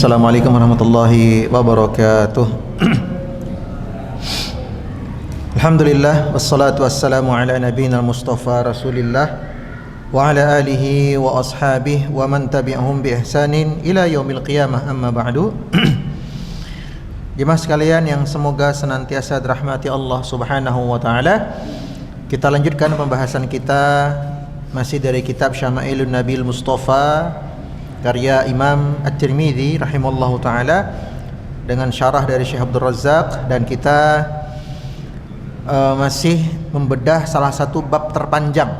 Assalamualaikum warahmatullahi wabarakatuh. Alhamdulillah wassalatu wassalamu ala nabiyina Mustafa Rasulillah wa ala alihi wa ashabihi wa man tabi'ahum bi ihsanin ila yaumil qiyamah, amma ba'du. Jemaah sekalian yang semoga senantiasa dirahmati Allah Subhanahu wa taala, kita lanjutkan pembahasan kita masih dari kitab Syama'ilun Nabil Mustafa karya Imam At-Tirmidzi rahimallahu taala dengan syarah dari Syekh Abdul Razzaq, dan kita masih membedah salah satu bab terpanjang,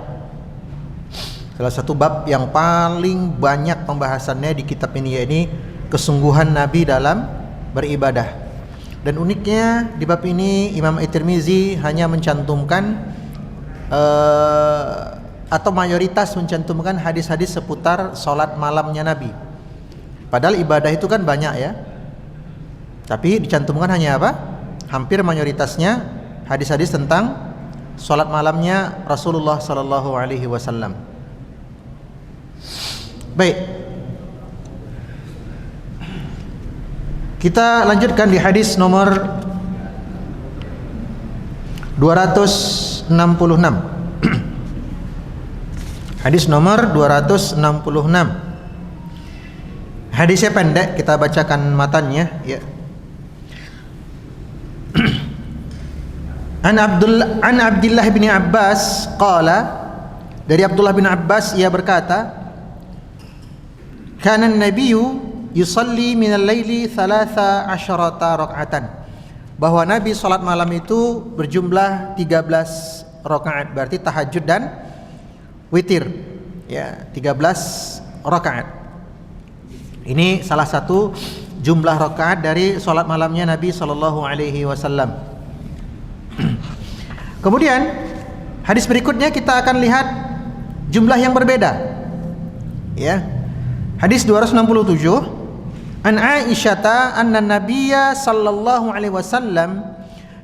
salah satu bab yang paling banyak pembahasannya di kitab ini, yaitu kesungguhan Nabi dalam beribadah. Dan uniknya di bab ini Imam At-Tirmidzi hanya mencantumkan atau mayoritas mencantumkan hadis-hadis seputar sholat malamnya Nabi. Padahal ibadah itu kan banyak ya, tapi dicantumkan hanya apa? Hampir mayoritasnya hadis-hadis tentang sholat malamnya Rasulullah Sallallahu Alaihi Wasallam. Baik, kita lanjutkan di hadis nomor 266. Hadis nomor 266. Hadisnya pendek, kita bacakan matannya ya. An Abdullah bin Abbas qala, dari Abdullah bin Abbas ia berkata, kana an-nabiyyu yusalli min al-laili 13 raka'atan, bahwa Nabi salat malam itu berjumlah 13 rakaat, berarti tahajud dan witir ya, 13 rakaat. Ini salah satu jumlah rakaat dari salat malamnya Nabi sallallahu alaihi wasallam. Kemudian hadis berikutnya kita akan lihat jumlah yang berbeda ya. Hadis 267, an Aisyata anna Nabiyya sallallahu alaihi wasallam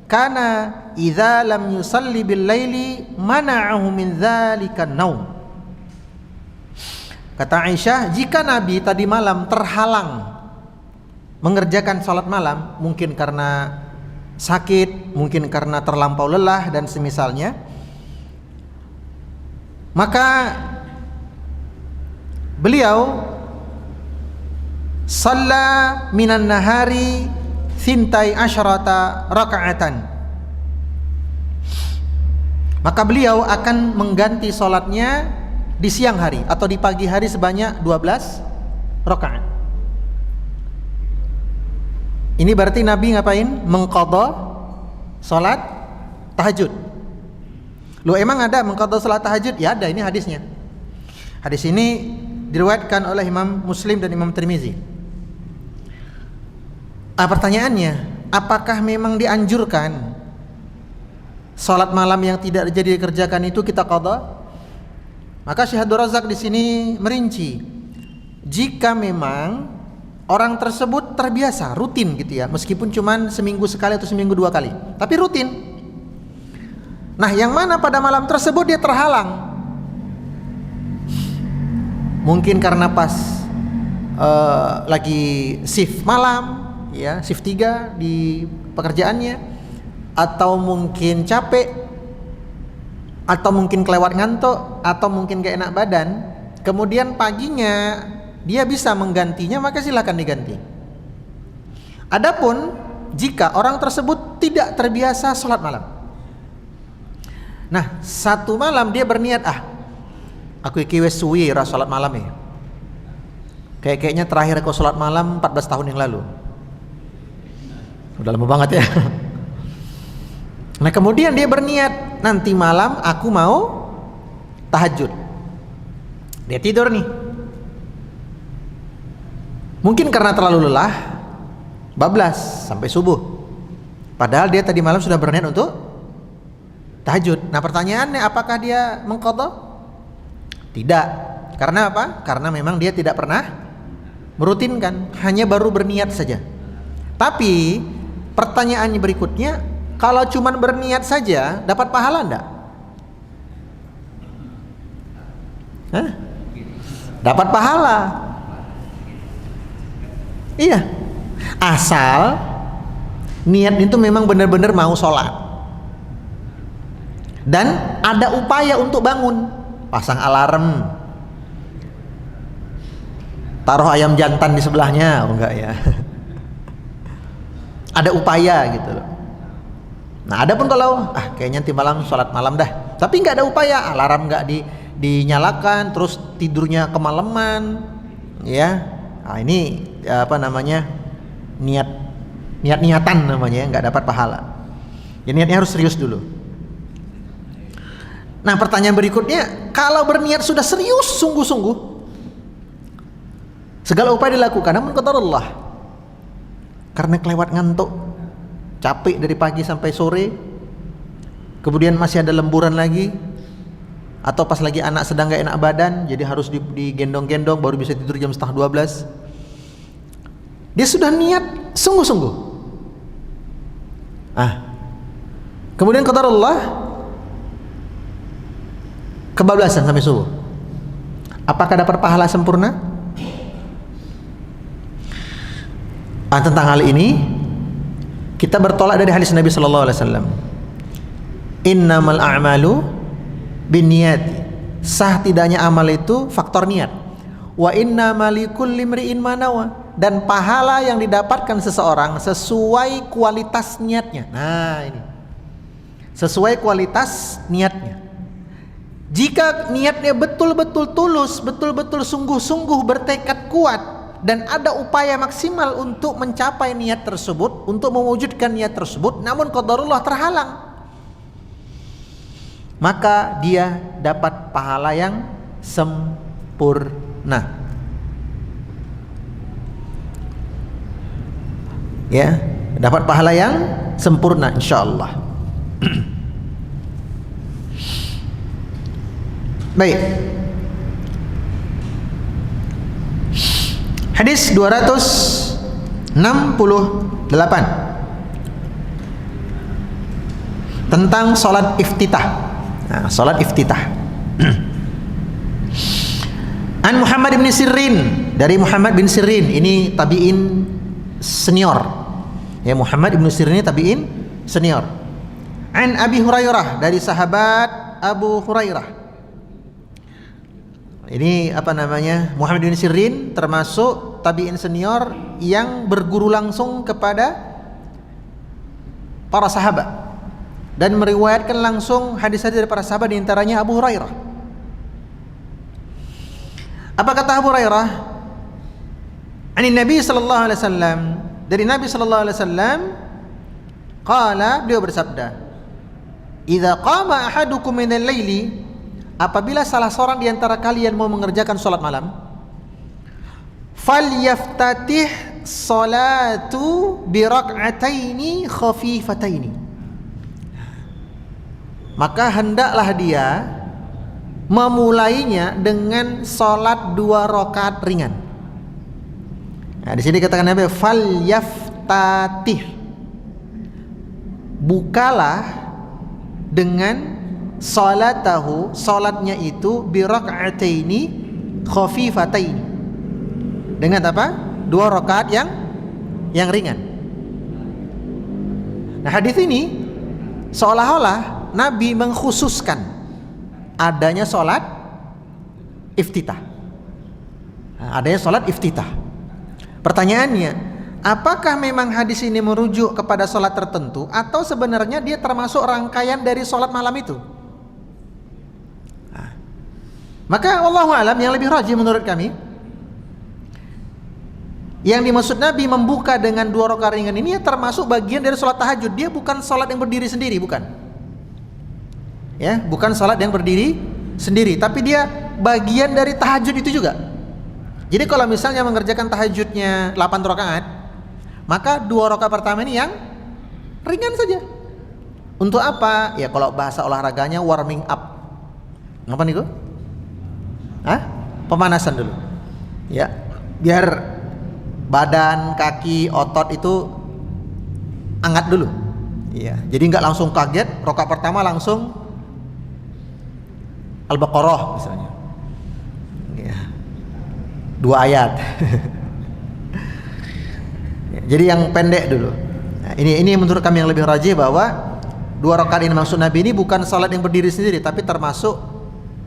kana idza lam yusalli bil laili mana'ahu min dzalika naum. Kata Aisyah, jika Nabi tadi malam terhalang mengerjakan salat malam, mungkin karena sakit, mungkin karena terlampau lelah dan semisalnya, maka beliau shalla minan nahari thintai asyrata raka'atan, maka beliau akan mengganti sholatnya di siang hari atau di pagi hari sebanyak 12 rakaat. Ini berarti Nabi ngapain? Mengqadha sholat tahajud. Loh, emang ada mengqadha sholat tahajud? Ya ada, ini hadisnya. Hadis ini diriwayatkan oleh Imam Muslim dan Imam Tirmidzi. Pertanyaannya, apakah memang dianjurkan salat malam yang tidak jadi dikerjakan itu kita qadha? Maka Syekh Abdul Razzaq di sini merinci, jika memang orang tersebut terbiasa rutin gitu ya, meskipun cuman seminggu sekali atau seminggu 2 kali, tapi rutin. Nah, yang mana pada malam tersebut dia terhalang, mungkin karena pas lagi shift malam ya, shift 3 di pekerjaannya, atau mungkin capek, atau mungkin kelewat ngantuk, atau mungkin gak enak badan, kemudian paginya dia bisa menggantinya, maka silakan diganti. Adapun jika orang tersebut tidak terbiasa sholat malam, nah satu malam dia berniat, aku iki wis suwi ra sholat malam ya, kayaknya terakhir aku sholat malam 14 tahun yang lalu, udah lama banget ya. Nah kemudian dia berniat, nanti malam aku mau tahajud. Dia tidur nih, mungkin karena terlalu lelah, bablas sampai subuh, padahal dia tadi malam sudah berniat untuk tahajud. Nah pertanyaannya, apakah dia mengqadha? Tidak. Karena apa? Karena memang dia tidak pernah merutinkan, hanya baru berniat saja. Tapi pertanyaannya berikutnya, kalau cuman berniat saja dapat pahala enggak? Dapat pahala. Iya. Asal niat itu memang benar-benar mau sholat dan ada upaya untuk bangun, pasang alarm, taruh ayam jantan di sebelahnya, oh enggak ya. Ada upaya gitu loh. Nah, ada pun kalau kayaknya nanti malam sholat malam dah, tapi nggak ada upaya, alarm nggak dinyalakan, terus tidurnya kemalaman, ya. Nah, ini apa namanya, niatan namanya, nggak dapat pahala. Ya, niatnya harus serius dulu. Nah, pertanyaan berikutnya, kalau berniat sudah serius, sungguh-sungguh, segala upaya dilakukan, namun qadarullah, karena kelewat ngantuk, capek dari pagi sampai sore, kemudian masih ada lemburan lagi, atau pas lagi anak sedang gak enak badan, jadi harus digendong-gendong baru bisa tidur jam 11:30. Dia sudah niat sungguh-sungguh. Kemudian qadarullah kebablasan sampai subuh. Apakah dapat pahala sempurna? Tentang hal ini kita bertolak dari hadis Nabi sallallahu alaihi wasallam. Innamal a'malu binniyati. Sah tidaknya amal itu faktor niat. Wa innamal likulli imri'in ma nawa. Dan pahala yang didapatkan seseorang sesuai kualitas niatnya. Nah, ini. Sesuai kualitas niatnya. Jika niatnya betul-betul tulus, betul-betul sungguh-sungguh bertekad kuat, dan ada upaya maksimal untuk mencapai niat tersebut, untuk mewujudkan niat tersebut, namun qadarullah terhalang, maka dia dapat pahala yang sempurna. Ya, dapat pahala yang sempurna insyaallah. Baik. Hadis 268 tentang salat iftitah. Nah, salat iftitah. An Muhammad bin Sirin, dari Muhammad bin Sirin, ini tabi'in senior. Ya, Muhammad bin Sirin ini tabi'in senior. An Abi Hurairah, dari sahabat Abu Hurairah. Ini apa namanya, Muhammad bin Sirin termasuk tabi'in senior yang berguru langsung kepada para sahabat dan meriwayatkan langsung hadis-hadis dari para sahabat, di antaranya Abu Hurairah. Apa kata Abu Hurairah? Ani Nabi sallallahu alaihi wasallam, dari Nabi sallallahu alaihi wasallam, qala, beliau bersabda, "Idza qama ahadukum minal laili," apabila salah seorang di antara kalian mau mengerjakan salat malam, falyaftatih salatu bi rak'ataini khafifataini, maka hendaklah dia memulainya dengan salat 2 rakaat ringan. Nah, di sini katakan apa? Falyaftatih, bukalah dengan salatahu, salatnya itu, bi rak'ataini khafifataini, dengan apa? 2 rakaat yang ringan. Nah, hadis ini seolah-olah Nabi mengkhususkan adanya salat iftitah. Nah, adanya salat iftitah. Pertanyaannya, apakah memang hadis ini merujuk kepada salat tertentu, atau sebenarnya dia termasuk rangkaian dari salat malam itu? Maka wallahu alam, yang lebih rajih menurut kami, yang dimaksud Nabi membuka dengan 2 rakaat ringan ini ya termasuk bagian dari salat tahajud. Dia bukan salat yang berdiri sendiri, bukan. Ya, bukan salat yang berdiri sendiri, tapi dia bagian dari tahajud itu juga. Jadi kalau misalnya mengerjakan tahajudnya 8 rakaat, maka 2 rakaat pertama ini yang ringan saja. Untuk apa? Ya kalau bahasa olahraganya warming up. Ngapa nih kok? Pemanasan dulu. Ya, biar badan, kaki, otot itu hangat dulu. Iya, jadi nggak langsung kaget rakaat pertama langsung Al-Baqarah misalnya. Ya. 2 ayat. Jadi yang pendek dulu. Nah, ini menurut kami yang lebih rajih bahwa 2 rakaat ini maksud Nabi ini bukan salat yang berdiri sendiri, tapi termasuk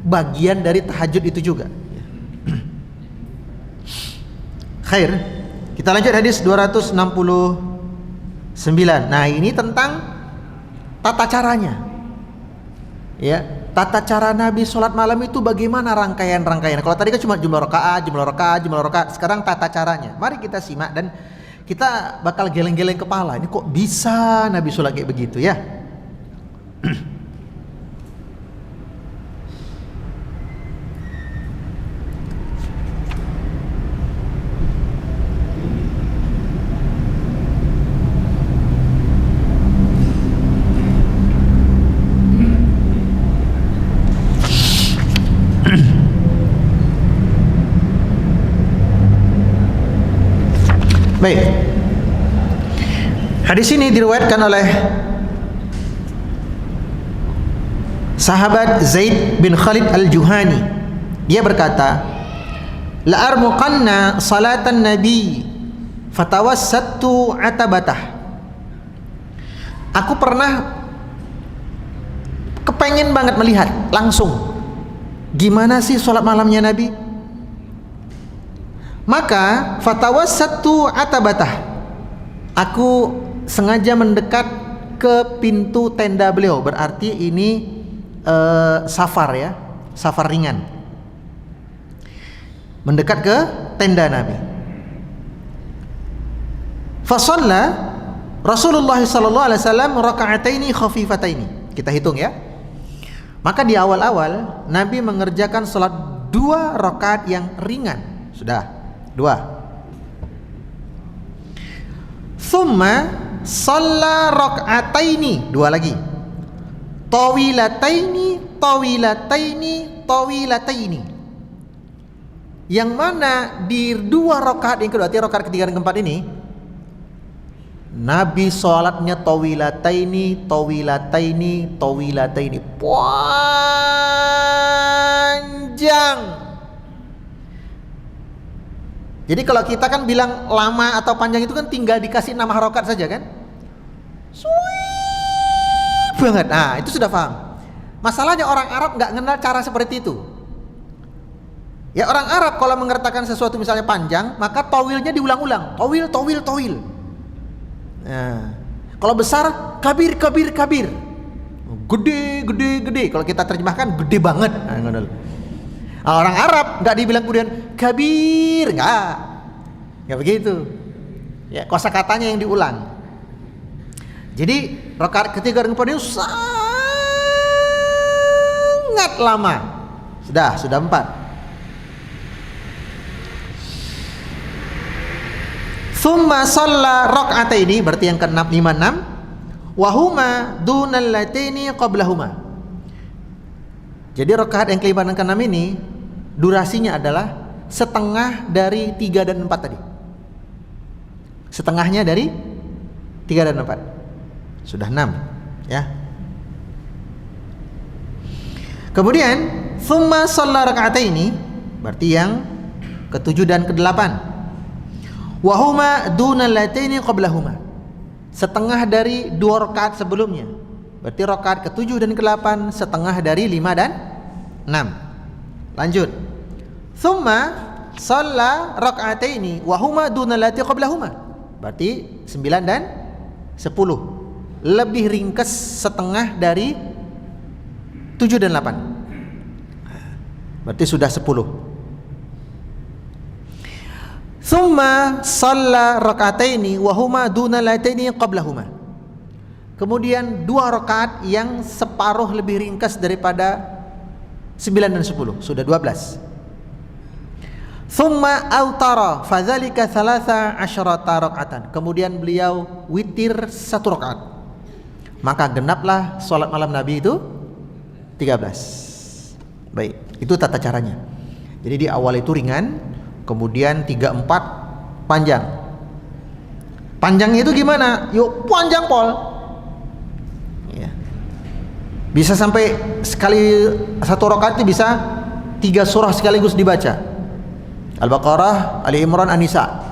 bagian dari tahajud itu juga. Khair. Kita lanjut hadis 269. Nah, ini tentang tata caranya. Ya, tata cara Nabi sholat malam itu bagaimana rangkaian-rangkaian. Kalau tadi kan cuma jumlah rakaat. Sekarang tata caranya. Mari kita simak dan kita bakal geleng-geleng kepala. Ini kok bisa Nabi sholat kayak begitu ya? Baik. Hadis ini diriwayatkan oleh sahabat Zaid bin Khalid Al-Juhani. Dia berkata, "La armuqanna salatan nabi fatawassattu atabatah." Aku pernah kepengen banget melihat langsung gimana sih sholat malamnya Nabi. Maka fatawassattu atabatah. Aku sengaja mendekat ke pintu tenda beliau. Berarti ini safar ya, safar ringan. Mendekat ke tenda Nabi. Fasalla Rasulullah sallallahu alaihi wasallam raka'ataini khafifataini. Kita hitung ya. Maka di awal-awal Nabi mengerjakan salat 2 rakaat yang ringan. Sudah 2. Thumma shalla rak'ataini, 2 lagi. Tawilataini. Yang mana di 2 rakaat yang kedua, artinya rakaat ketiga dan keempat ini Nabi sholatnya tawilataini. Panjang. Jadi kalau kita kan bilang lama atau panjang itu kan tinggal dikasih 6 harokat saja kan, sweet banget. Nah itu sudah paham. Masalahnya orang Arab nggak kenal cara seperti itu. Ya orang Arab kalau mengertakan sesuatu misalnya panjang, maka tawilnya diulang-ulang. Tawil. Nah, kalau besar kabir. Gede. Kalau kita terjemahkan gede banget. Nah, orang Arab nggak dibilang kemudian kabir, nggak begitu. Ya kosakatanya yang diulang. Jadi rakaat ketiga dan keempat itu sangat lama. Sudah 4. Tsumma shalla rak'ataini, berarti yang ke-6 5 6. Wa huma dunal lataini qablahuma. Jadi rakaat yang kelima dan keenam ini durasinya adalah setengah dari 3 dan 4 tadi. Setengahnya dari 3 dan 4. Sudah 6 ya. Kemudian tsumma shalla rak'ataini, berarti yang ke-7 dan ke-8. Wa huma dunal lataini qablahuma. Setengah dari 2 rakaat sebelumnya. Berarti rakaat ke-7 dan ke-8 setengah dari 5 dan 6. Lanjut. Tsumma shalla rak'ataini wa huma dunal lati qablahuma. Berarti 9 dan 10. Lebih ringkas setengah dari 7 dan 8. Berarti sudah 10. Tsumma shalla rak'ataini wa huma dunal lataini qablahuma. Kemudian 2 rakaat yang separuh lebih ringkas daripada 9 dan 10, sudah 12. Tsumma autara fadzalika 13 rak'atan. Kemudian beliau witir 1 rakaat. Maka genaplah salat malam Nabi itu 13. Baik, itu tata caranya. Jadi di awal itu ringan, kemudian 3 4 panjang. Panjangnya itu gimana? Yuk panjang pol. Bisa sampai sekali 1 rakaat itu bisa 3 surah sekaligus dibaca. Al-Baqarah, Ali Imran, An-Nisa.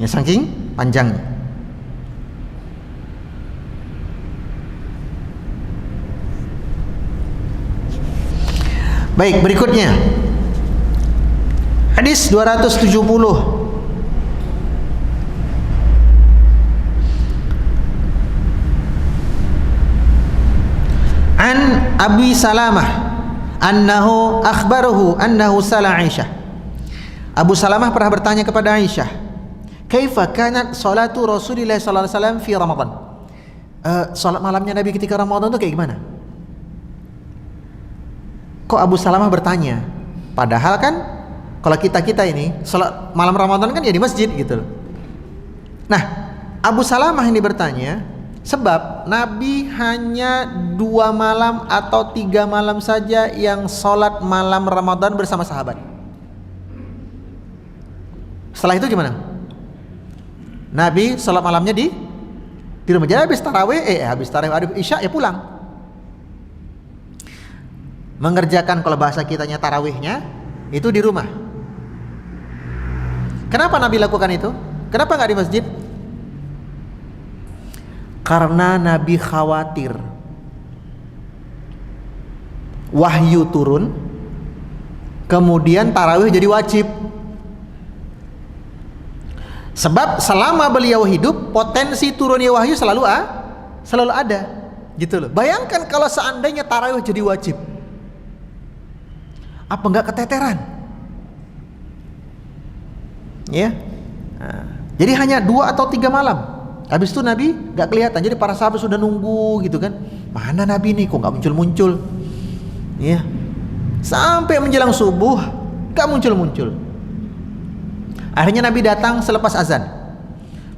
Ya saking panjangnya. Baik, berikutnya hadis 270. An Abi Salamah annahu akhbarahu annahu sala Aisyah. Abu Salamah pernah bertanya kepada Aisyah, "Kaifa kanat salatu Rasulillah sallallahu alaihi wasallam fi Ramadan?" Salat malamnya Nabi ketika Ramadan itu kayak gimana? Kok Abu Salamah bertanya? Padahal kan kalau kita ini salat malam Ramadan kan ya di masjid gitu loh. Nah, Abu Salamah ini bertanya sebab Nabi hanya 2 malam atau 3 malam saja yang sholat malam Ramadan bersama sahabat. Setelah itu gimana? Nabi sholat malamnya di rumah. Jadi habis tarawih, habis Isya ya pulang. Mengerjakan kalau bahasa kitanya tarawihnya itu di rumah. Kenapa Nabi lakukan itu? Kenapa nggak di masjid? Karena Nabi khawatir wahyu turun, kemudian tarawih jadi wajib. Sebab selama beliau hidup, potensi turunnya wahyu selalu ada, gitu loh. Bayangkan kalau seandainya tarawih jadi wajib, apa enggak keteteran? Ya, jadi hanya 2 atau 3 malam. Habis itu Nabi gak kelihatan. Jadi para sahabat sudah nunggu gitu kan, mana Nabi nih kok gak muncul-muncul ya. Sampai menjelang subuh gak muncul-muncul. Akhirnya Nabi datang selepas azan.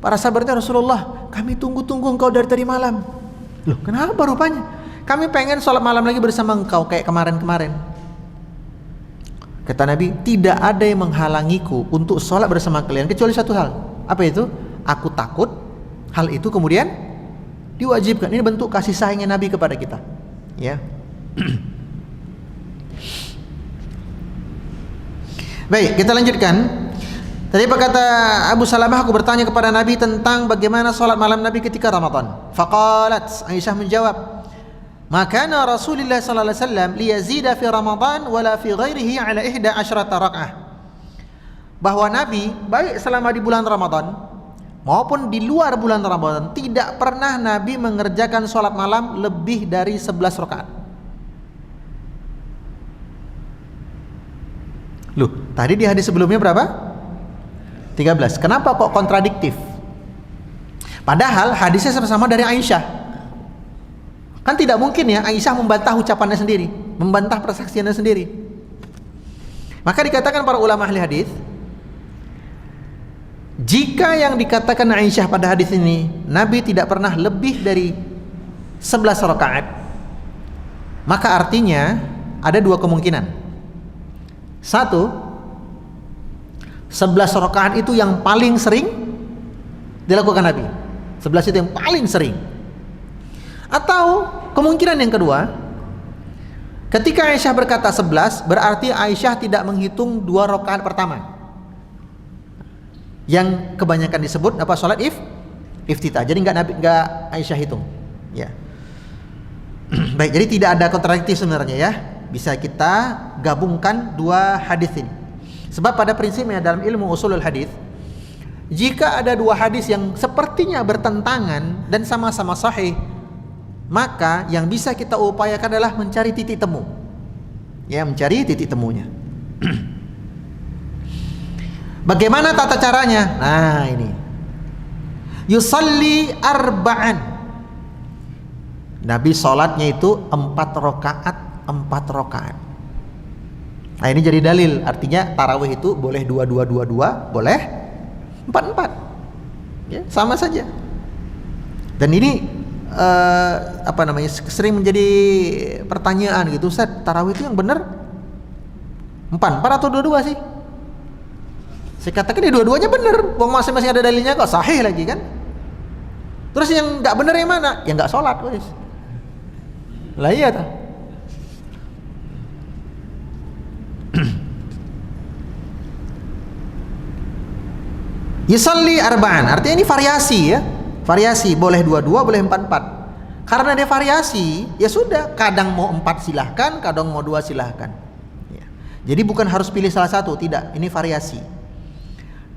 Para sahabatnya, "Rasulullah, kami tunggu-tunggu engkau dari tadi malam." Loh, kenapa rupanya? "Kami pengen sholat malam lagi bersama engkau kayak kemarin-kemarin." Kata Nabi, "Tidak ada yang menghalangiku untuk sholat bersama kalian kecuali satu hal." Apa itu? Aku takut hal itu kemudian diwajibkan. Ini bentuk kasih sayangnya Nabi kepada kita, ya. Baik, kita lanjutkan. Tadi berkata Abu Salamah, aku bertanya kepada Nabi tentang bagaimana salat malam Nabi ketika Ramadan. Faqalat, Aisyah menjawab, "Makana Rasulullah sallallahu alaihi wasallam liyazida fi Ramadan wala fi ghairihi ala 11 rakaah." Bahwa Nabi baik selama di bulan Ramadan maupun di luar bulan Ramadan tidak pernah Nabi mengerjakan sholat malam lebih dari 11 rakaat. Loh, tadi di hadis sebelumnya berapa? 13. Kenapa kok kontradiktif? Padahal hadisnya sama-sama dari Aisyah. Kan tidak mungkin ya Aisyah membantah ucapannya sendiri, membantah persaksiannya sendiri. Maka dikatakan para ulama ahli hadis, jika yang dikatakan Aisyah pada hadis ini, Nabi tidak pernah lebih dari 11 rakaat, maka artinya ada 2 kemungkinan. 1, 11 rakaat itu yang paling sering dilakukan Nabi. 11 itu yang paling sering. Atau kemungkinan yang kedua, ketika Aisyah berkata 11, berarti Aisyah tidak menghitung 2 rakaat pertama, yang kebanyakan disebut apa, sholat iftitah. Jadi nggak Aisyah hitung, ya. Baik, jadi tidak ada kontradiktif sebenarnya ya. Bisa kita gabungkan 2 hadis ini. Sebab pada prinsipnya dalam ilmu usulul hadis, jika ada 2 hadis yang sepertinya bertentangan dan sama-sama sahih, maka yang bisa kita upayakan adalah mencari titik temu. Ya, mencari titik temunya. Bagaimana tata caranya? Nah, ini. Yusalli arba'an. Nabi sholatnya itu 4 rakaat. Nah, ini jadi dalil. Artinya tarawih itu boleh 2, boleh 4. Ya, sama saja. Dan ini sering menjadi pertanyaan gitu, Ustaz, tarawih itu yang benar 4 atau 2 sih? Saya katakan ya dua-duanya benar, wong masing-masing ada dalilnya kok, sahih lagi kan. Terus yang nggak benar yang mana? Yang nggak sholat, wes. Lah iya tak? Yusalli arba'an, artinya ini variasi ya. Variasi, boleh 2-2, boleh 4-4. Karena dia variasi, ya sudah, kadang mau 4 silahkan, kadang mau 2 silahkan. Ya. Jadi bukan harus pilih salah satu, tidak, ini variasi.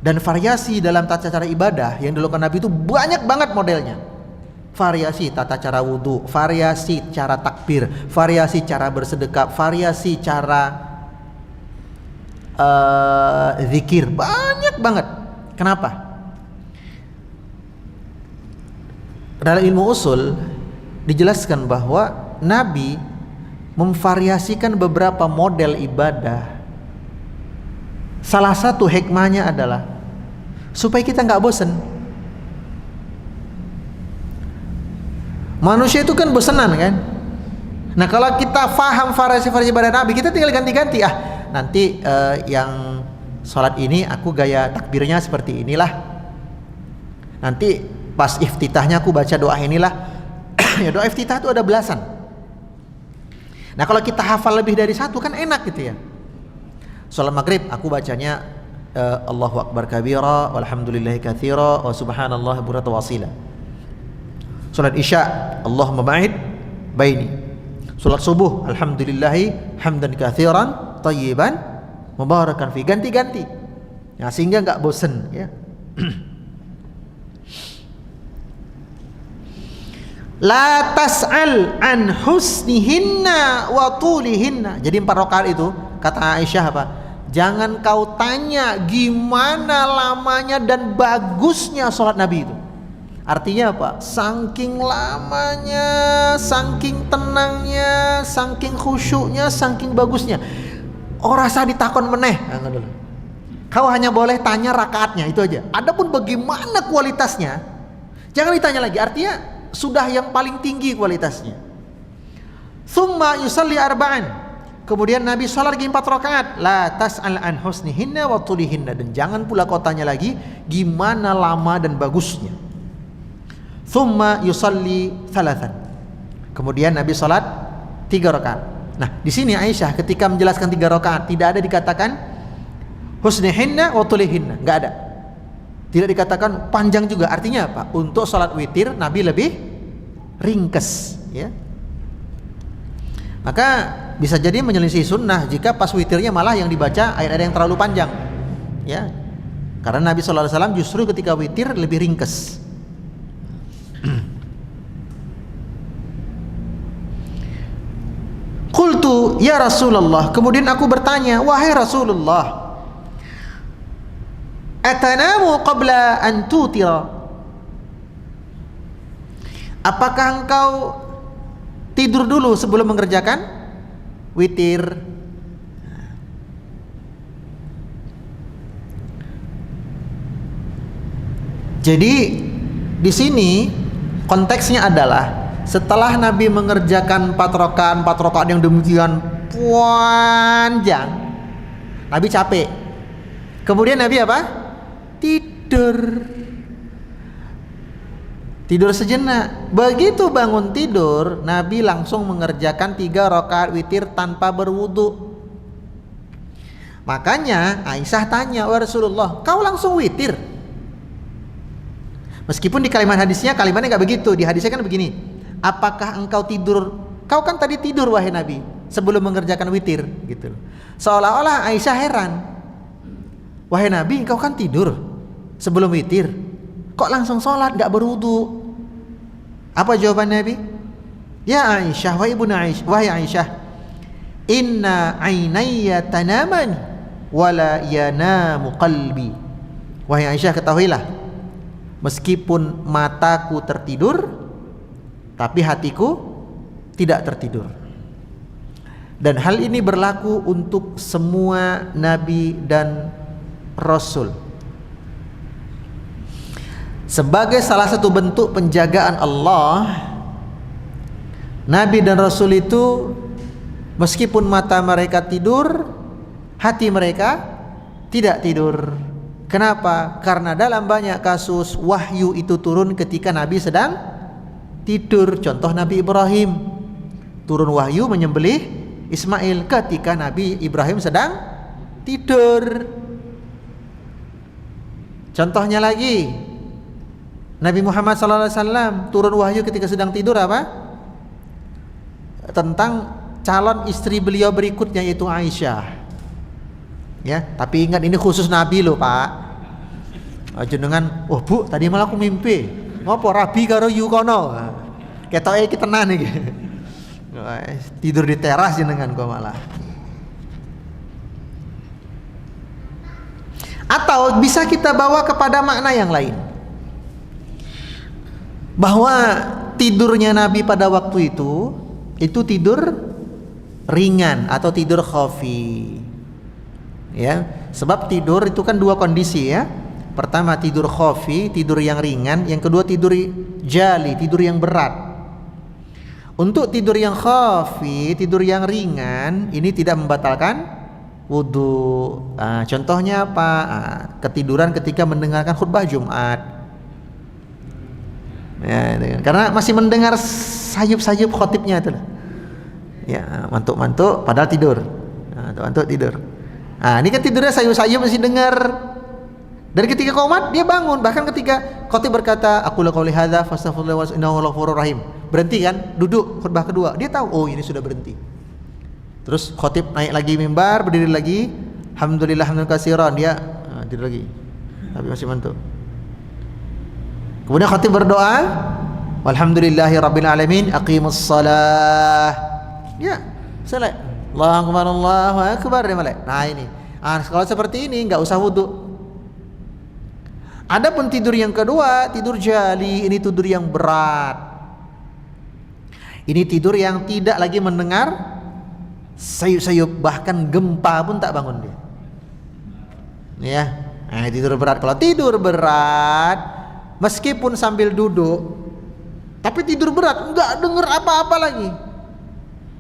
Dan variasi dalam tata cara ibadah yang dilakukan Nabi itu banyak banget modelnya. Variasi tata cara wudhu, variasi cara takbir, variasi cara bersedekap, variasi cara zikir, banyak banget. Kenapa? Dalam ilmu usul dijelaskan bahwa Nabi memvariasikan beberapa model ibadah. Salah satu hikmahnya adalah supaya kita nggak bosan. Manusia itu kan bosanan kan. Nah kalau kita faham variasi-variasi ibadah Nabi, kita tinggal ganti-ganti. Nanti yang sholat ini aku gaya takbirnya seperti inilah. Nanti pas iftitahnya aku baca doa inilah. Ya doa iftitah itu ada belasan. Nah kalau kita hafal lebih dari satu kan enak gitu ya. Sholat maghrib aku bacanya Allahu Akbar kabira walhamdulillahi katsira wa subhanallah bukratan wa asila. Sholat isya Allahumma ba'id baini. Sholat subuh alhamdulillahi hamdan katsiran tayyiban mubarakan fi, ganti-ganti. Ya sehingga enggak bosen ya. La tas'al an husnihinna wa tulihinna. Jadi 4 rakaat itu kata Aisyah apa? Jangan kau tanya gimana lamanya dan bagusnya sholat Nabi itu. Artinya apa? Saking lamanya, saking tenangnya, saking khusyuknya, saking bagusnya. Ora rasa ditakon meneh. Kau hanya boleh tanya rakaatnya itu aja. Adapun bagaimana kualitasnya, jangan ditanya lagi. Artinya sudah yang paling tinggi kualitasnya. Tsumma yusalli arba'an. Kemudian Nabi sholat lagi 4 rakaat. La tas'al an husnihinna wa tulihinna. Dan jangan pula kau tanya lagi gimana lama dan bagusnya. Tsumma yusalli thalathan. Kemudian Nabi sholat 3 rakaat. Nah di sini Aisyah ketika menjelaskan 3 rakaat tidak ada dikatakan husnihinna wa tulihinna, nggak ada. Tidak dikatakan panjang juga. Artinya apa? Untuk sholat witir Nabi lebih ringkes ya. Maka bisa jadi menyelisih sunnah jika pas witirnya malah yang dibaca ayat-ayat yang terlalu panjang ya. Karena Nabi SAW justru ketika witir lebih ringkes. Qultu ya Rasulullah, kemudian aku bertanya, wahai Rasulullah, atanamu qabla an tutira? Apakah engkau tidur dulu sebelum mengerjakan witir? Jadi di sini konteksnya adalah setelah Nabi mengerjakan 4 rakaat yang demikian panjang, Nabi capek. Kemudian Nabi apa? Tidur sejenak. Begitu bangun tidur, Nabi langsung mengerjakan 3 rakaat witir tanpa berwudu. Makanya Aisyah tanya, wahai Rasulullah, kau langsung witir? Meskipun di kalimat hadisnya kalimatnya nggak begitu. Di hadisnya kan begini, apakah engkau tidur? Kau kan tadi tidur wahai Nabi sebelum mengerjakan witir, gitu. Seolah-olah Aisyah heran, wahai Nabi, engkau kan tidur sebelum witir, kok langsung sholat nggak berwudu? Apa jawaban Nabi? Ya Aisyah, wahai Aisyah, inna ainayya tanaman wala yanamu qalbi. Wahai Aisyah, ketahuilah, meskipun mataku tertidur, tapi hatiku tidak tertidur. Dan hal ini berlaku untuk semua nabi dan rasul. Sebagai salah satu bentuk penjagaan Allah, nabi dan rasul itu meskipun mata mereka tidur, hati mereka tidak tidur. Kenapa? Karena dalam banyak kasus wahyu itu turun ketika Nabi sedang tidur. Contoh Nabi Ibrahim, turun wahyu menyembelih Ismail ketika Nabi Ibrahim sedang tidur. Contohnya lagi, Nabi Muhammad SAW turun wahyu ketika sedang tidur apa? Tentang calon istri beliau berikutnya, yaitu Aisyah. Ya, tapi ingat ini khusus Nabi loh, Pak. Jenengan, "Oh, Bu, tadi malah aku mimpi. Ngopo rabi karo yu kono?" Ketoke iki tenan iki. Tidur di teras jenengan kok malah. Atau bisa kita bawa kepada makna yang lain, bahwa tidurnya Nabi pada waktu itu tidur ringan atau tidur khafi. Ya, sebab tidur itu kan dua kondisi ya. Pertama tidur khafi, tidur yang ringan, yang kedua tidur jali, tidur yang berat. Untuk tidur yang khafi, tidur yang ringan, ini tidak membatalkan wudu. Contohnya apa? Ketiduran ketika mendengarkan khutbah Jumat. Ya, karena masih mendengar sayup-sayup khotibnya itu. Ya, mantuk-mantuk padahal tidur. Mantuk tidur. Ini kan tidurnya sayup-sayup masih dengar. Dan ketika qomat dia bangun. Bahkan ketika khotib berkata, "Aku qouli hadza fastaghfirullah wa innahu ghafurur rahim." Berhenti kan? Duduk khutbah kedua. Dia tahu, oh ini sudah berhenti. Terus khotib naik lagi mimbar, berdiri lagi, alhamdulillah hamdan katsiran, dia tidur lagi. Tapi masih mantuk. Kemudian khotib berdoa, walhamdulillahi rabbil alamin, aqimus shalah. Ya, salat. Allahu akbar, dia balik. Nah ini. Kalau seperti ini enggak usah wudu. Adapun tidur yang kedua, tidur jali, ini tidur yang berat. Ini tidur yang tidak lagi mendengar sayup-sayup, bahkan gempa pun tak bangun dia. Ya, tidur berat. Kalau tidur berat, meskipun sambil duduk, tapi tidur berat, enggak dengar apa-apa lagi,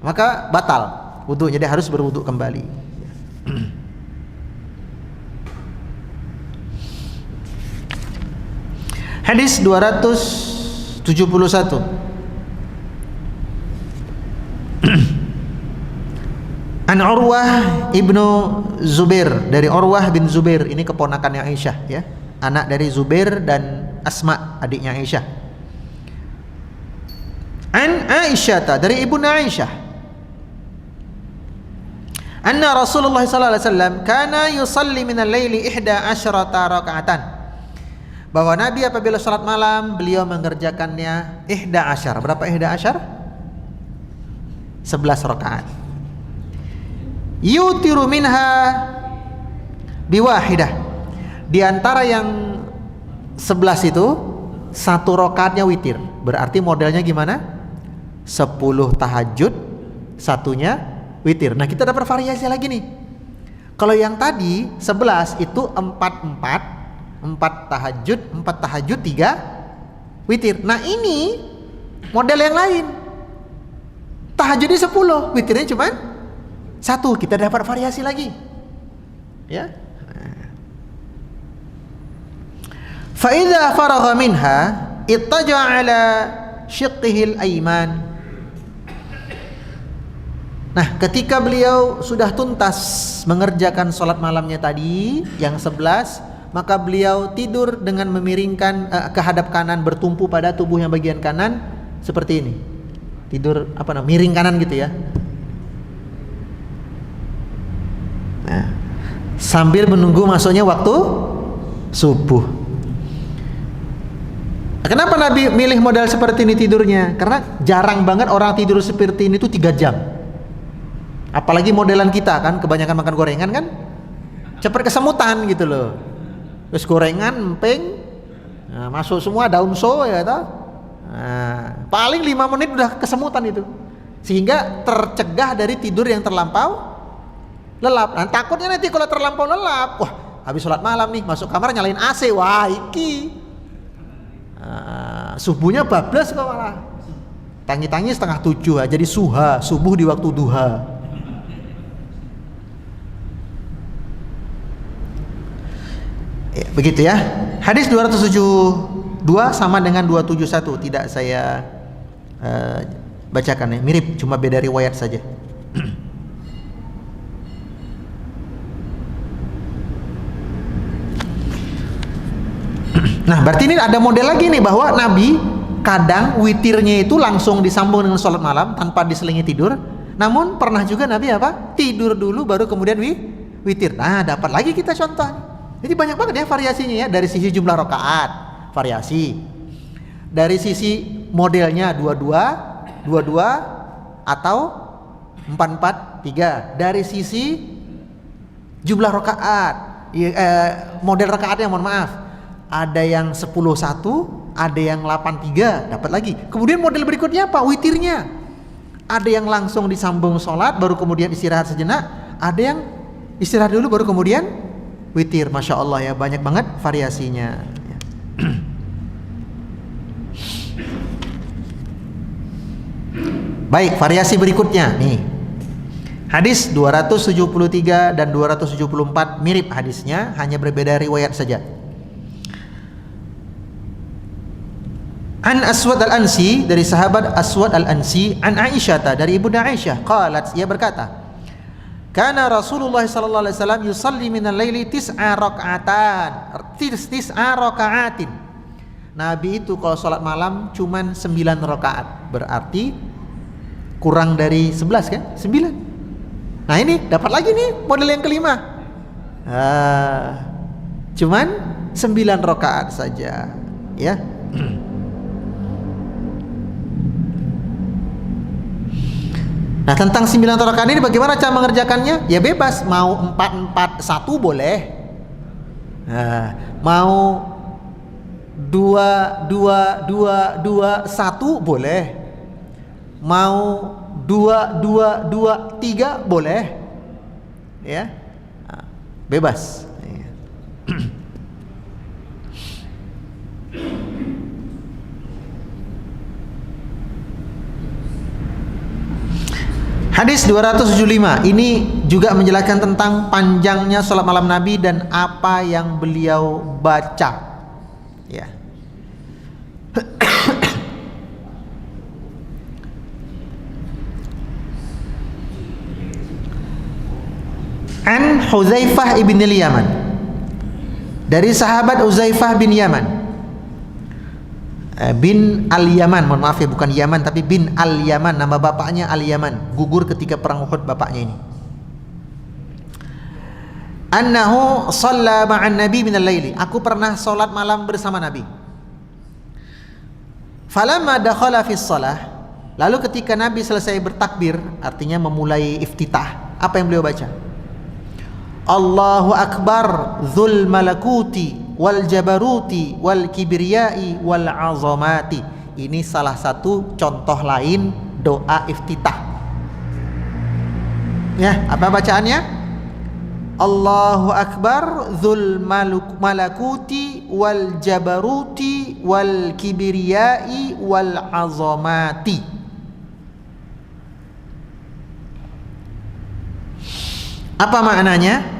maka batal wudunya, dia harus berwudu kembali. Hadis 271. An Urwah ibnu Zubair, dari Urwah bin Zubair, ini keponakannya Aisyah ya, anak dari Zubair dan Asma, adiknya Aisyah. An Aisyah, dari ibunda Aisyah, anna Rasulullah sallallahu alaihi wasallam kana yusalli minal laili 11 raka'atan, bahwa Nabi apabila salat malam beliau mengerjakannya 11. Berapa 11? 11 rakaat. Yutiru minha biwahidah, di antara yang 11 itu satu rakaatnya witir. Berarti modelnya gimana? 10 tahajud, satunya witir. Nah, kita dapat variasi lagi nih. Kalau yang tadi 11 itu 4 tahajud, 3 witir. Nah, ini model yang lain. Tahajudnya 10, witirnya cuman 1. Kita dapat variasi lagi. Ya. Fa idza faragha minha ittaja'a ala shiqqihil ayman. Nah, ketika beliau sudah tuntas mengerjakan sholat malamnya tadi yang 11, maka beliau tidur dengan memiringkan ke hadap kanan, bertumpu pada tubuh yang bagian kanan seperti ini. Tidur miring kanan gitu ya. Nah, sambil menunggu masuknya waktu subuh. Kenapa Nabi milih model seperti ini tidurnya? Karena jarang banget orang tidur seperti ini tuh 3 jam. Apalagi modelan kita kan, kebanyakan makan gorengan kan, cepat kesemutan gitu loh. Terus gorengan, emping, masuk semua daun so ya toh. Paling 5 menit udah kesemutan itu. Sehingga tercegah dari tidur yang terlampau lelap. Nah, takutnya nanti kalau terlampau lelap, wah habis sholat malam nih, masuk kamar nyalain AC, wah iki subuhnya bablas kok malah. Tangi-tangi 6:30 jadi subuh di waktu duha. Ya, begitu ya. Hadis 272 sama dengan 271, tidak saya bacakan ya, mirip, cuma beda riwayat saja. Nah, berarti ini ada model lagi nih, bahwa Nabi kadang witirnya itu langsung disambung dengan sholat malam tanpa diselingi tidur. Namun pernah juga Nabi apa? Tidur dulu baru kemudian witir. Nah, dapat lagi kita contoh. Jadi banyak banget ya variasinya ya, dari sisi jumlah rakaat, variasi. Dari sisi modelnya 22 atau 4-4-3. Dari sisi jumlah rakaat, model rakaatnya, mohon maaf. Ada yang 10-1, ada yang 8-3, dapat lagi. Kemudian model berikutnya apa? Witirnya. Ada yang langsung disambung sholat baru kemudian istirahat sejenak, ada yang istirahat dulu baru kemudian witir. Masya Allah ya, banyak banget variasinya. Baik, variasi berikutnya nih. Hadis 273 dan 274 mirip hadisnya, hanya berbeda riwayat saja. An Aswad Al-Ansi, dari sahabat Aswad Al-Ansi, an Aisyah, dari Ibunda Aisyah, qalat, ia berkata, kana Rasulullah sallallahu alaihi wasallam yusalli minal laili tis'a raka'atin. Nabi itu kalau salat malam cuman 9 rakaat. Berarti kurang dari 11 kan? 9. Nah, ini dapat lagi nih model yang kelima. Cuman 9 rakaat saja, ya. Nah, tentang 9 rakaat ini bagaimana cara mengerjakannya? Ya bebas, mau 4-4-1 boleh. Nah, mau 2-2-2-2-1 boleh. Mau 2-2-2-3 boleh. Ya. Nah, bebas. Hadis 275 ini juga menjelaskan tentang panjangnya sholat malam Nabi dan apa yang beliau baca. Ya. An Hudzaifah ibn al-Yaman, dari sahabat Hudzaifah bin Yaman, bin Al-Yaman, mohon maaf ya, bukan Yaman tapi bin Al-Yaman, nama bapaknya Al-Yaman, gugur ketika perang Uhud bapaknya ini. Annahu shalla ma'an nabi minal laili, aku pernah salat malam bersama Nabi. Falamma dakhala fi shalah, lalu ketika Nabi selesai bertakbir, artinya memulai iftitah, apa yang beliau baca? Allahu Akbar dzul malakuti wal jabaruti wal kibriyai wal azamati. Ini salah satu contoh lain doa iftitah. Ya, apa bacaannya? Allahu Akbar dzul malakuti wal jabaruti wal kibriyai wal azamati. Apa maknanya?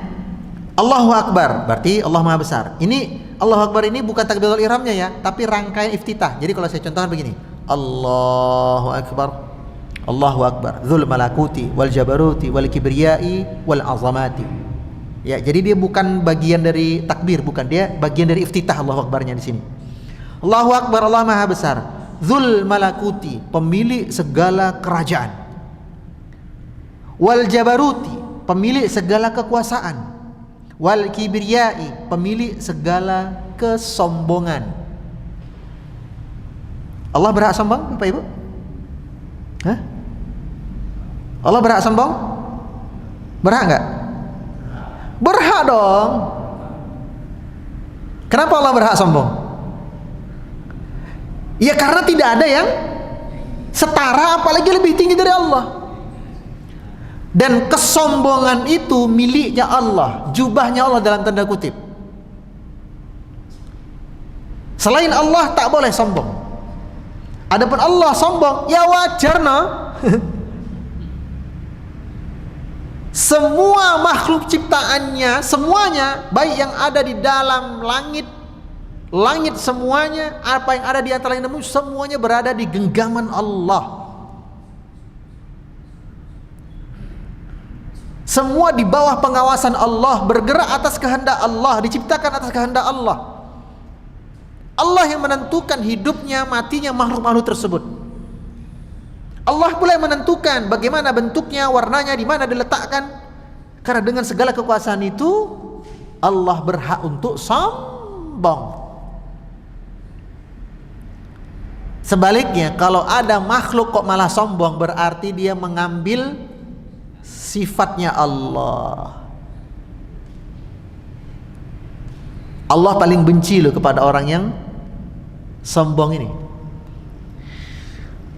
Allahu Akbar berarti Allah Maha Besar. Ini Allahu Akbar ini bukan takbiratul ihramnya ya, tapi rangkaian iftitah. Jadi kalau saya contohkan begini, Allahu Akbar, Allahu Akbar, dzul malakuti wal jabaruti wal kibriyai wal azamati. Ya, jadi dia bukan bagian dari takbir, bukan, dia bagian dari iftitah Allahu Akbarnya di sini. Allahu Akbar, Allah Maha Besar. Dzul malakuti, pemilik segala kerajaan. Wal jabaruti, pemilik segala kekuasaan. Wal kibriyai, pemilik segala kesombongan. Allah berhak sombong, Bapak Ibu? Hah? Allah berhak sombong? Berhak enggak? Berhak dong. Kenapa Allah berhak sombong? Ya karena tidak ada yang setara, apalagi lebih tinggi dari Allah. Dan kesombongan itu miliknya Allah, jubahnya Allah dalam tanda kutip. Selain Allah tak boleh sombong. Adapun Allah sombong, ya wajar no. Semua makhluk ciptaannya, semuanya, baik yang ada di dalam langit semuanya, apa yang ada di antara langit dan bumi, semuanya berada di genggaman Allah. Semua di bawah pengawasan Allah, bergerak atas kehendak Allah, diciptakan atas kehendak Allah. Allah yang menentukan hidupnya, matinya makhluk-makhluk tersebut. Allah pula yang menentukan bagaimana bentuknya, warnanya, di mana diletakkan. Karena dengan segala kekuasaan itu, Allah berhak untuk sombong. Sebaliknya, kalau ada makhluk kok malah sombong, berarti dia mengambil sifatnya Allah. Allah paling benci loh kepada orang yang sombong ini.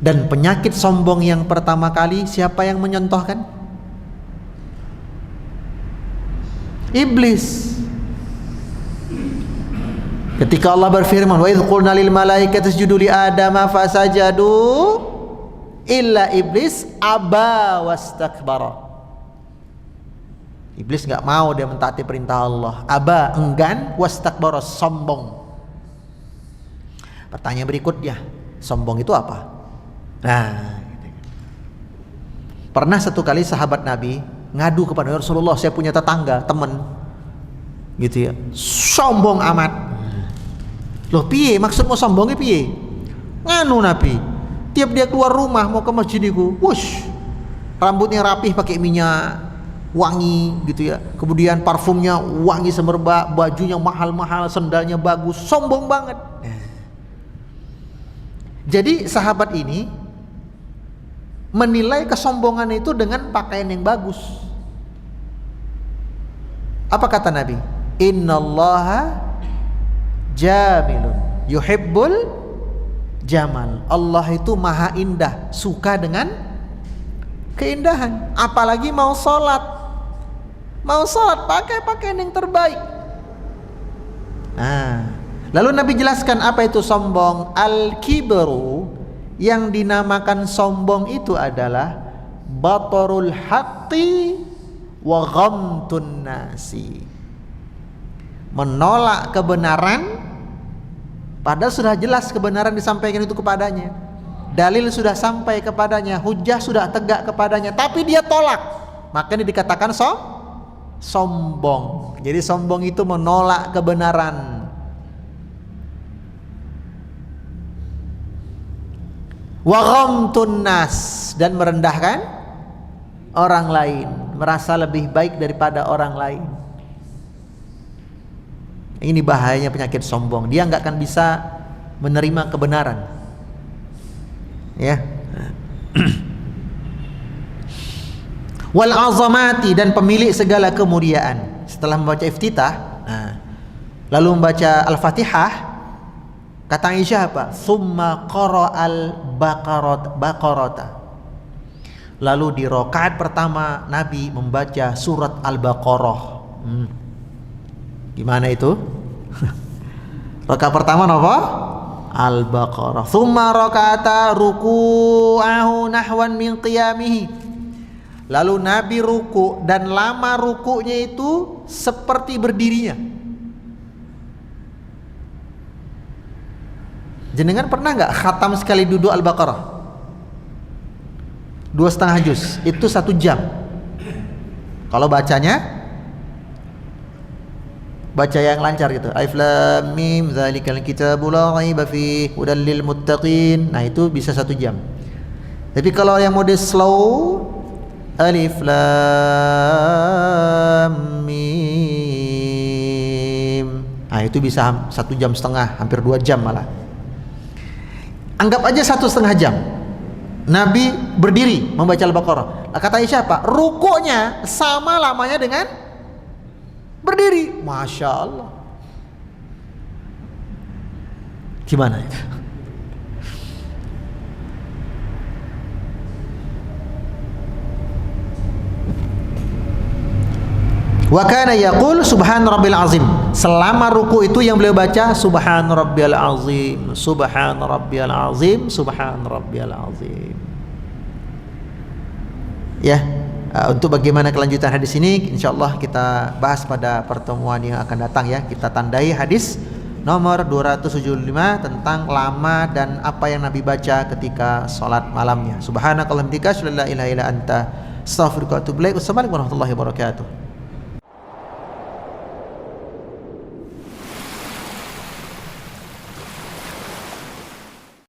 Dan penyakit sombong yang pertama kali siapa yang menyontohkan? Iblis. Ketika Allah berfirman, wa idh qulna lil malaikati isjudu li adama fasajadu illa iblis aba wastakbara. Iblis enggak mau, dia mentaati perintah Allah. Aba, enggan, wastakbara, sombong. Pertanyaan berikutnya, sombong itu apa? Nah, pernah satu kali sahabat Nabi ngadu kepada Rasulullah, saya punya tetangga, teman gitu ya, sombong amat. Loh piye maksudmu sombongnya piye? Nganu Nabi, tiap dia keluar rumah mau ke masjid itu, wush, rambutnya rapih pakai minyak wangi gitu ya, kemudian parfumnya wangi semerbak, bajunya mahal-mahal, sendalnya bagus, sombong banget. Jadi sahabat ini menilai kesombongan itu dengan pakaian yang bagus. Apa kata Nabi? Innallaha jamilun yuhibbul jamal. Allah itu maha indah, suka dengan keindahan. Apalagi mau sholat pakai pakaian yang terbaik. Nah, lalu Nabi jelaskan apa itu sombong. Al-kibru, yang dinamakan sombong itu adalah batarul haqqi wa ghamtun nasi, menolak kebenaran padahal sudah jelas kebenaran disampaikan itu kepadanya, dalil sudah sampai kepadanya, hujah sudah tegak kepadanya, tapi dia tolak, makanya dikatakan sombong. Jadi sombong itu menolak kebenaran. Wa ghamtun nas, dan merendahkan orang lain, merasa lebih baik daripada orang lain. Ini bahayanya penyakit sombong. Dia nggak akan bisa menerima kebenaran. Ya. Wal azamati, dan pemilik segala kemuliaan. Setelah membaca iftitah, lalu membaca Al-Fatihah, kata Aisyah apa? Tsumma qara'al baqarata. Lalu di rakaat pertama Nabi membaca surat Al-Baqarah. Gimana itu? Rakaat pertama apa? Al-Baqarah. Tsumma raka'ata ruku'ahu nahwan min qiyamihi. Lalu Nabi ruku, dan lama rukunya itu seperti berdirinya. Jenengan pernah nggak khatam sekali duduk Al-Baqarah? 2,5 juz, itu 1 jam. Kalau bacanya, baca yang lancar gitu. Alif lam mim dzalikal kitabul la raiba fihi hudal lil muttaqin. Nah, itu bisa 1 jam. Tapi kalau yang mode slow, alif lam mim, nah itu bisa 1,5 jam, hampir 2 jam malah. Anggap aja 1,5 jam Nabi berdiri membaca Al-Baqarah. Kata Aisyah apa? Rukuknya sama lamanya dengan berdiri. Masya Allah. Gimana itu? Wa kana yaqul subhan rabbil azim. Selama ruku itu yang beliau baca subhan rabbiyal azim, subhan rabbiyal azim, subhan rabbiyal azim. Ya, untuk bagaimana kelanjutan hadis ini insyaallah kita bahas pada pertemuan yang akan datang ya. Kita tandai hadis nomor 275 tentang lama dan apa yang Nabi baca ketika salat malamnya. Subhanakallahumma wa bihamdika asyhadu an la ilaha illa anta astaghfiruka wa atubu ilaik. Wassalamualaikum warahmatullahi wabarakatuh.